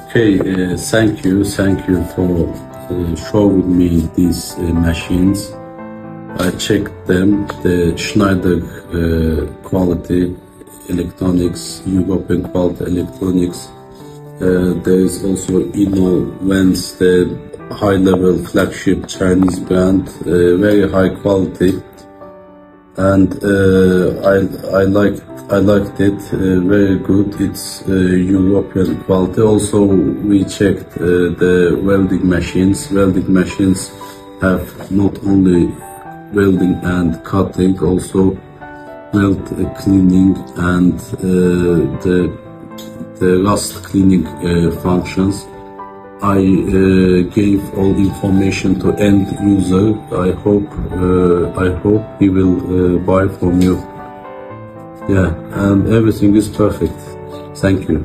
Okay, thank you for showing me these machines. I checked them, the Schneider quality electronics, European quality electronics. There is also Vans, the high-level flagship Chinese brand, very high quality, and I liked it, very good. It's European quality. Also, we checked the welding machines. Welding machines have not only welding and cutting, also weld cleaning and the rust cleaning functions. I gave all information to end user. I hope he will buy from you. Yeah, and everything is perfect. Thank you.